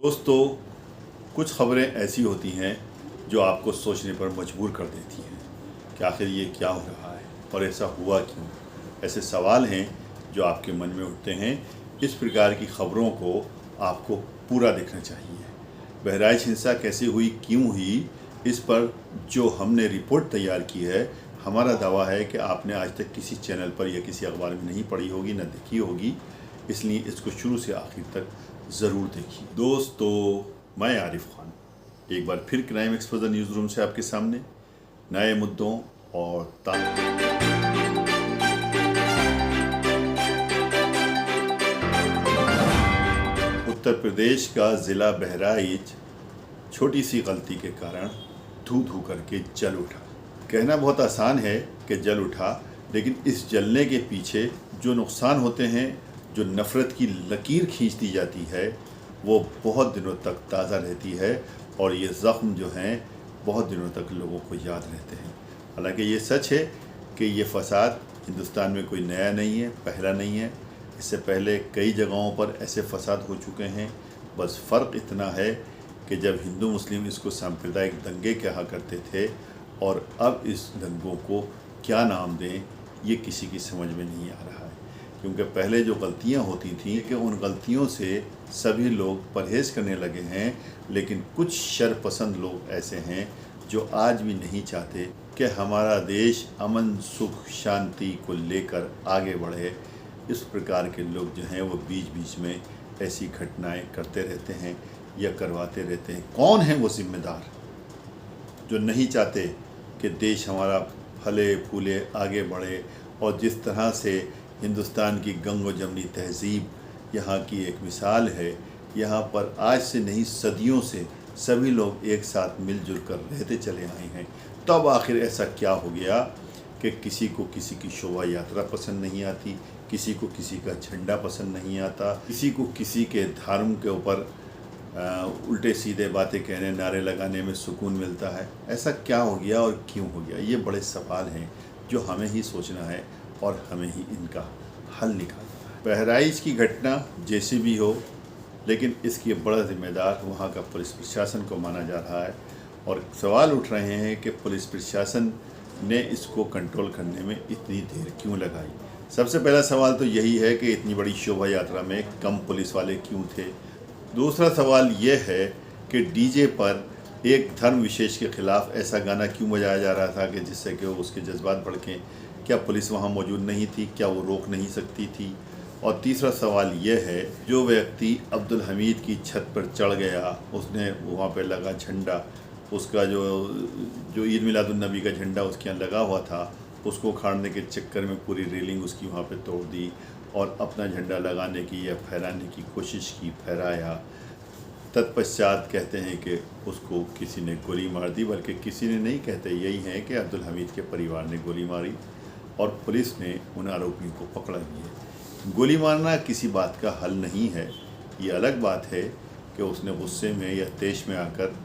दोस्तों, कुछ खबरें ऐसी होती हैं जो आपको सोचने पर मजबूर कर देती हैं कि आखिर ये क्या हो रहा है और ऐसा हुआ क्यों। ऐसे सवाल हैं जो आपके मन में उठते हैं। इस प्रकार की खबरों को आपको पूरा देखना चाहिए। बहराइच हिंसा कैसे हुई, क्यों हुई, इस पर जो हमने रिपोर्ट तैयार की है, हमारा दावा है कि आपने आज तक किसी चैनल पर या किसी अखबार में नहीं पढ़ी होगी, न देखी होगी। इसलिए इसको शुरू से आखिर तक ज़रूर देखिए। दोस्तों, मैं आरिफ खान एक बार फिर क्राइम एक्सपोजर न्यूज़ रूम से आपके सामने नए मुद्दों और उत्तर प्रदेश का ज़िला बहराइच छोटी सी गलती के कारण धू धू करके जल उठा। कहना बहुत आसान है कि जल उठा, लेकिन इस जलने के पीछे जो नुकसान होते हैं, जो नफ़रत की लकीर खींच दी जाती है, वो बहुत दिनों तक ताज़ा रहती है और ये ज़ख्म जो हैं बहुत दिनों तक लोगों को याद रहते हैं। हालांकि ये सच है कि ये फ़साद हिंदुस्तान में कोई नया नहीं है, पहला नहीं है। इससे पहले कई जगहों पर ऐसे फ़साद हो चुके हैं। बस फ़र्क इतना है कि जब हिंदू मुस्लिम इसको सांप्रदायिक दंगे कहा करते थे और अब इस दंगों को क्या नाम दें, ये किसी की समझ में नहीं आ रहा है। क्योंकि पहले जो गलतियां होती थी कि उन गलतियों से सभी लोग परहेज़ करने लगे हैं, लेकिन कुछ शरपसंद लोग ऐसे हैं जो आज भी नहीं चाहते कि हमारा देश अमन, सुख, शांति को लेकर आगे बढ़े। इस प्रकार के लोग जो हैं वो बीच बीच में ऐसी घटनाएं करते रहते हैं या करवाते रहते हैं। कौन है वो जिम्मेदार जो नहीं चाहते कि देश हमारा फले फूले, आगे बढ़े। और जिस तरह से हिंदुस्तान की गंगो जमनी तहज़ीब यहाँ की एक मिसाल है। यहाँ पर आज से नहीं, सदियों से सभी लोग एक साथ मिलजुल कर रहते चले आए हैं। तब आखिर ऐसा क्या हो गया कि किसी को किसी की शोभा यात्रा पसंद नहीं आती, किसी को किसी का झंडा पसंद नहीं आता, किसी को किसी के धर्म के ऊपर उल्टे सीधे बातें कहने, नारे लगाने में सुकून मिलता है। ऐसा क्या हो गया और क्यों हो गया? ये बड़े सवाल हैं जो हमें ही सोचना है और हमें ही इनका हल निकालना है। बहराइच की घटना जैसी भी हो, लेकिन इसकी बड़ा जिम्मेदार वहाँ का पुलिस प्रशासन को माना जा रहा है। और सवाल उठ रहे हैं कि पुलिस प्रशासन ने इसको कंट्रोल करने में इतनी देर क्यों लगाई। सबसे पहला सवाल तो यही है कि इतनी बड़ी शोभा यात्रा में कम पुलिस वाले क्यों थे। दूसरा सवाल ये है कि डीजे पर एक धर्म विशेष के ख़िलाफ़ ऐसा गाना क्यों बजाया जा रहा था कि जिससे कि उसके जज्बात भड़कें। क्या पुलिस वहाँ मौजूद नहीं थी? क्या वो रोक नहीं सकती थी? और तीसरा सवाल ये है, जो व्यक्ति अब्दुल हमीद की छत पर चढ़ गया, उसने वहाँ पे लगा झंडा, उसका जो ईद मिलादुन्नबी का झंडा उसके यहाँ लगा हुआ था, उसको उखाड़ने के चक्कर में पूरी रेलिंग उसकी वहाँ पे तोड़ दी और अपना झंडा लगाने की या फहराने की कोशिश की, फहराया। तत्पश्चात कहते हैं कि उसको किसी ने गोली मार दी, बल्कि किसी ने नहीं, कहते यही है कि अब्दुल हमीद के परिवार ने गोली मारी और पुलिस ने उन आरोपियों को पकड़ा भी है। गोली मारना किसी बात का हल नहीं है। ये अलग बात है कि उसने गुस्से में या तेज में आकर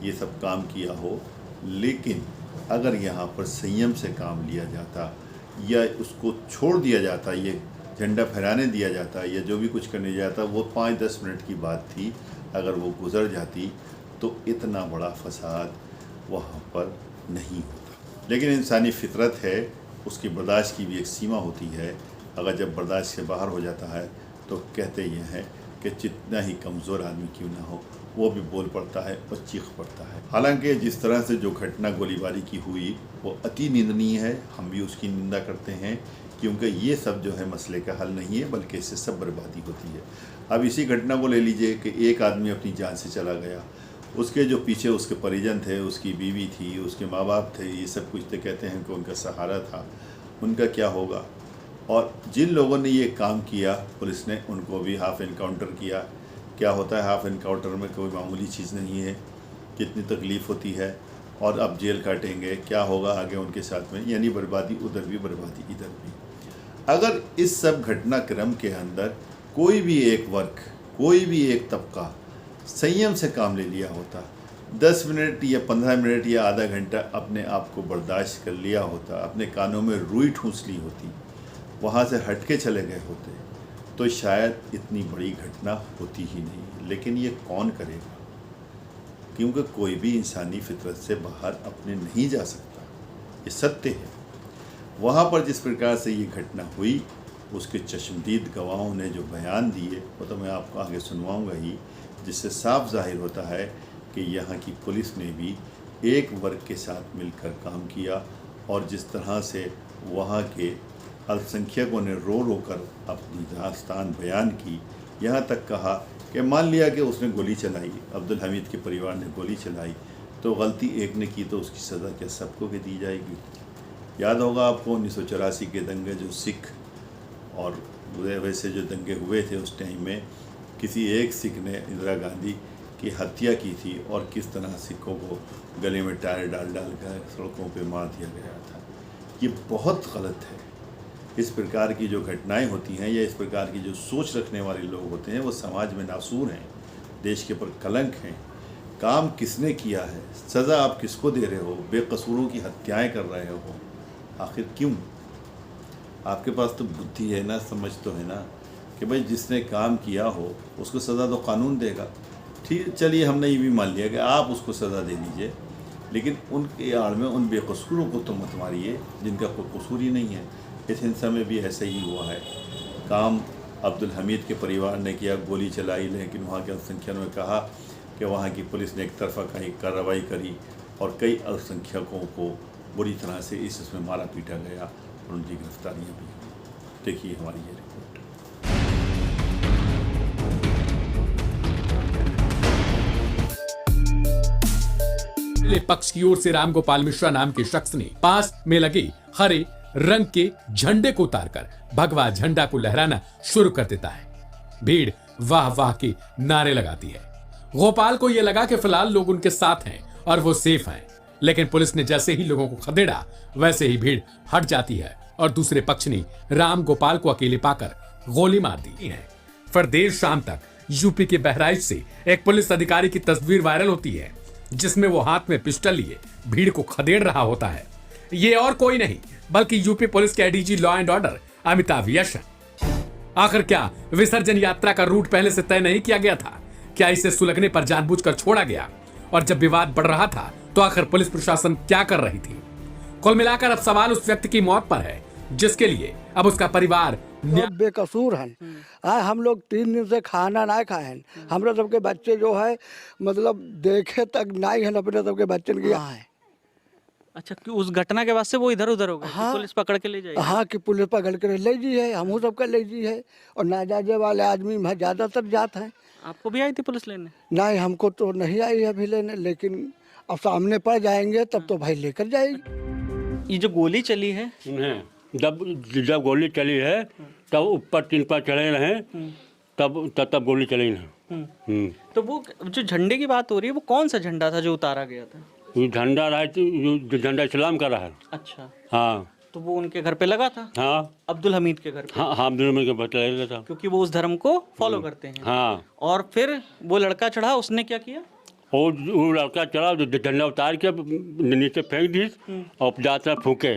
ये सब काम किया हो, लेकिन अगर यहाँ पर संयम से काम लिया जाता या उसको छोड़ दिया जाता, ये झंडा फहराने दिया जाता या जो भी कुछ करने जाता, वो 5-10 मिनट की बात थी। अगर वो गुजर जाती तो इतना बड़ा फसाद वहाँ पर नहीं होता। लेकिन इंसानी फितरत है, उसकी बर्दाश्त की भी एक सीमा होती है। अगर जब बर्दाश्त से बाहर हो जाता है तो कहते ये हैं कि जितना ही कमज़ोर आदमी क्यों ना हो, वो भी बोल पड़ता है और चीख पड़ता है। हालांकि जिस तरह से जो घटना गोलीबारी की हुई वो अति निंदनीय है। हम भी उसकी निंदा करते हैं, क्योंकि ये सब जो है मसले का हल नहीं है, बल्कि इससे सब बर्बादी होती है। अब इसी घटना को ले लीजिए कि एक आदमी अपनी जान से चला गया, उसके जो पीछे उसके परिजन थे, उसकी बीवी थी, उसके माँ बाप थे, ये सब कुछ तो कहते हैं कि उनका सहारा था। उनका क्या होगा? और जिन लोगों ने ये काम किया, पुलिस ने उनको भी हाफ इनकाउंटर किया। क्या होता है हाफ इनकाउंटर में? कोई मामूली चीज़ नहीं है। कितनी तकलीफ़ होती है और अब जेल काटेंगे, क्या होगा आगे उनके साथ में? यानी बर्बादी उधर भी, बर्बादी इधर भी। अगर इस सब घटनाक्रम के अंदर कोई भी एक वर्ग, कोई भी एक तबका संयम से काम ले लिया होता, 10 मिनट या 15 मिनट या आधा घंटा अपने आप को बर्दाश्त कर लिया होता, अपने कानों में रुई ठूंस ली होती, वहाँ से हट के चले गए होते, तो शायद इतनी बड़ी घटना होती ही नहीं। लेकिन ये कौन करेगा, क्योंकि कोई भी इंसानी फितरत से बाहर अपने नहीं जा सकता, ये सत्य है। वहाँ पर जिस प्रकार से ये घटना हुई, उसके चश्मदीद गवाहों ने जो बयान दिए वो तो मैं आपको आगे सुनवाऊंगा ही, जिससे साफ जाहिर होता है कि यहाँ की पुलिस ने भी एक वर्ग के साथ मिलकर काम किया और जिस तरह से वहाँ के अल्पसंख्यकों ने रो रो कर अपनी दास्तान बयान की, यहाँ तक कहा कि मान लिया कि उसने गोली चलाई, अब्दुल हमीद के परिवार ने गोली चलाई, तो गलती एक ने की तो उसकी सज़ा क्या सबको भी दी जाएगी। याद होगा आपको 1984 के दंगे, जो सिख और वैसे जो दंगे हुए थे उस टाइम में, किसी एक सिख ने इंदिरा गांधी की हत्या की थी और किस तरह सिखों को गले में टायर डाल डाल कर सड़कों पे मार दिया गया था। ये बहुत गलत है। इस प्रकार की जो घटनाएं होती हैं या इस प्रकार की जो सोच रखने वाले लोग होते हैं वो समाज में नासूर हैं, देश के ऊपर कलंक हैं। काम किसने किया है, सज़ा आप किसको दे रहे हो, बेकसूरों की हत्याएं कर रहे हो, आखिर क्यों? आपके पास तो बुद्धि है ना, समझ तो है ना कि भाई जिसने काम किया हो उसको सज़ा तो कानून देगा। ठीक, चलिए हमने ये भी मान लिया कि आप उसको सज़ा दे दीजिए, लेकिन उनके आड़ में उन बेकसूरों को तो मत मारिए जिनका कोई कसूर ही नहीं है। इस हिंसा में भी ऐसा ही हुआ है। काम अब्दुल हमीद के परिवार ने किया, गोली चलाई, लेकिन वहाँ के अल्पसंख्यकों ने कहा कि वहाँ की पुलिस ने एक तरफा कहीं कार्रवाई करी और कई अल्पसंख्यकों को बुरी तरह से इसमें मारा पीटा गया और उनकी गिरफ्तारियाँ भी हुई। देखिए हमारी ये रिपोर्ट। पक्ष की ओर से रामगोपाल मिश्रा नाम के शख्स ने पास में लगे हरे रंग के झंडे को उतारकर भगवा झंडा को लहराना शुरू कर देता है। भीड़ वाह वाह के नारे लगाती है। गोपाल को यह लगा कि फिलहाल लोग उनके साथ हैं और वो सेफ हैं, लेकिन पुलिस ने जैसे ही लोगों को खदेड़ा वैसे ही भीड़ हट जाती है और दूसरे पक्ष ने राम गोपाल को अकेले पाकर गोली मार दी है। फिर देर शाम तक यूपी के बहराइच से एक पुलिस अधिकारी की तस्वीर वायरल होती है, जिसमें वो हाथ में पिस्टल लिए भीड़ को खदेड़ रहा होता है। ये और कोई नहीं बल्कि यूपी पुलिस के ADG law and order Amitabh Yash है। आखिर क्या विसर्जन यात्रा का रूट पहले से तय नहीं किया गया था? क्या इसे सुलगने पर जानबूझकर छोड़ा गया? और जब विवाद बढ़ रहा था तो आखिर पुलिस प्रशासन क्या कर रही थी? कुल मिलाकर अब सवाल उस व्यक्ति की मौत पर है जिसके लिए अब उसका परिवार बेकसूर हैं। हम लोग 3 दिन से खाना ना खाए हैं। हमारे सबके बच्चे जो है मतलब देखे तक नहीं है, अपने सबके बच्चे की यहाँ है। अच्छा, कि उस घटना के बाद से वो इधर उधर हो गए? हाँ, कि पुलिस पकड़ के ले जाएगी? हाँ, कि पुलिस पकड़ के ले जी है, हम सबका ले जी है। और ना जाने वाले आदमी में ज़्यादातर जाते हैं। आपको भी आई थी पुलिस लेने? नहीं, हमको तो नहीं आई है अभी लेने, लेकिन अब सामने पड़ जाएंगे तब तो भाई लेकर जाएगी। ये जो गोली चली है, उन्हें जब गोली चली है तब ऊपर 3 पर चढ़े रहे, तब गोली चली ना। तो वो जो झंडे की बात हो रही है वो कौन सा झंडा था जो उतारा गया था? ये झंडा रहा, जो झंडा इस्लाम का रहा। अच्छा, हाँ। तो वो उनके घर पे लगा था? हाँ, अब्दुल हमीद के घर पे? हाँ, अब्दुल हमीद के घर पे लगा था, क्योंकि वो उस धर्म को फॉलो करते हैं। हाँ। और फिर वो लड़का चढ़ा, उसने क्या किया? वो लड़का चढ़ा, झंडा उतार के नीचे फेंक दी और जाते फूके।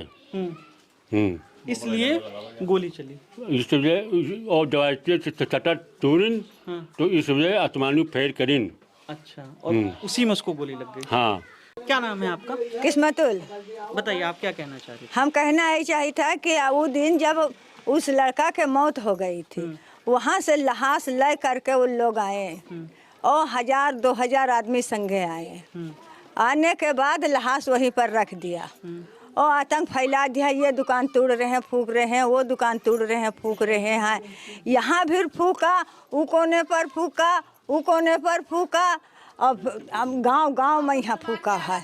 इसलिए गोली चली। इसलिए और दवाई सटर टूरिन, तो इसलिए आसमानी फेर करीन। अच्छा, और उसी में उसको गोली लग गई। हाँ। क्या नाम है आपका? किस्मतुल। बताइए, आप क्या कहना चाह रही थी? हम कहना यही चाहिए था कि वो दिन जब उस लड़का के मौत हो गई थी, वहाँ से लहास ले करके वो लोग आए और 1000-2000 आदमी संगे आए। आने के बाद लहास वहीं पर रख दिया और आतंक फैला दिया। ये दुकान तोड़ रहे हैं, फूंक रहे हैं, वो दुकान तोड़ रहे हैं, फूंक रहे हैं। यहाँ भी फूका, वो कोने पर फूका, वो कोने पर फूका, अब गांव में यहाँ फूका है।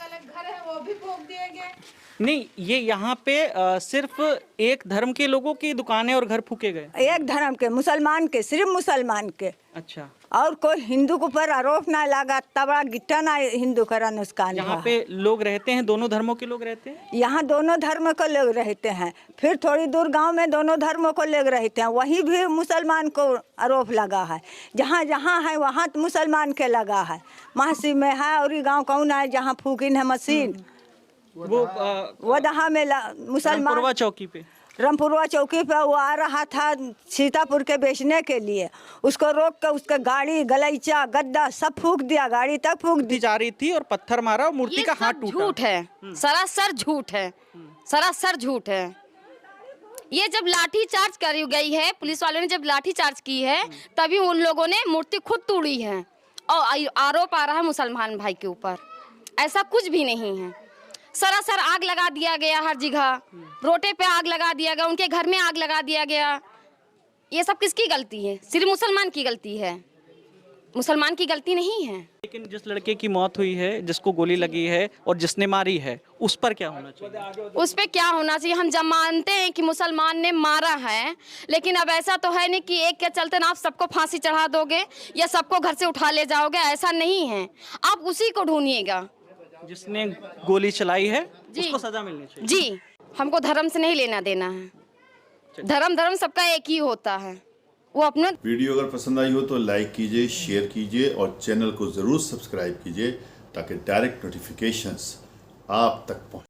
नहीं, ये यहाँ पे सिर्फ एक धर्म के लोगों की दुकानें और घर फूके गए? एक धर्म के, मुसलमान के, सिर्फ मुसलमान के। अच्छा, और कोई हिंदू के ऊपर आरोप ना लगा, तबड़ा गिट्टा ना हिंदू का नुकसान। यहाँ पे लोग रहते हैं, दोनों धर्मों के लोग रहते हैं? यहाँ दोनों धर्म को लोग रहते हैं। फिर थोड़ी दूर गांव में दोनों धर्मों को लोग रहते हैं, वहीं भी मुसलमान को आरोप लगा है। जहाँ जहाँ है वहाँ मुसलमान के लगा है। महसी में है और गाँव कौन है जहाँ फूकिन है मशीन, वो दहा में मुसलमान चौकी पे। रामपुरवा चौकी पे वो आ रहा था सीतापुर के बेचने के लिए, उसको रोक कर उसका गाड़ी गलीचा गद्दा सब फूंक दिया, गाड़ी तक फूंक दी। जा रही थी और पत्थर मारा और मूर्ति ये का हाथ सब टूटा। झूठ है, सरासर झूठ है, सरासर झूठ है। ये जब लाठी चार्ज करी गई है, पुलिस वालों ने जब लाठी चार्ज की है, तभी उन लोगों ने मूर्ति खुद तोड़ी है और आरोप आ रहा है मुसलमान भाई के ऊपर। ऐसा कुछ भी नहीं है। सरासर आग लगा दिया गया, हर जगह रोटे पे आग लगा दिया गया, उनके घर में आग लगा दिया गया। ये सब किसकी गलती है? सिर्फ मुसलमान की गलती है, मुसलमान की गलती नहीं है। लेकिन जिस लड़के की मौत हुई है, जिसको गोली लगी है और जिसने मारी है, उस पर क्या होना चाहिए? उस पे क्या होना चाहिए? हम जब मानते हैं कि मुसलमान ने मारा है, लेकिन अब ऐसा तो है नहीं कि एक के चलते ना आप सबको फांसी चढ़ा दोगे या सबको घर से उठा ले जाओगे, ऐसा नहीं है। आप उसी को ढूंढिएगा जिसने गोली चलाई है, जी। उसको सजा मिलनी चाहिए। जी, हमको धर्म से नहीं लेना देना है। धर्म सबका एक ही होता है, वो अपने। वीडियो अगर पसंद आई हो तो लाइक कीजिए, शेयर कीजिए और चैनल को ज़रूर सब्सक्राइब कीजिए ताकि डायरेक्ट नोटिफिकेशंस आप तक पहुंचे।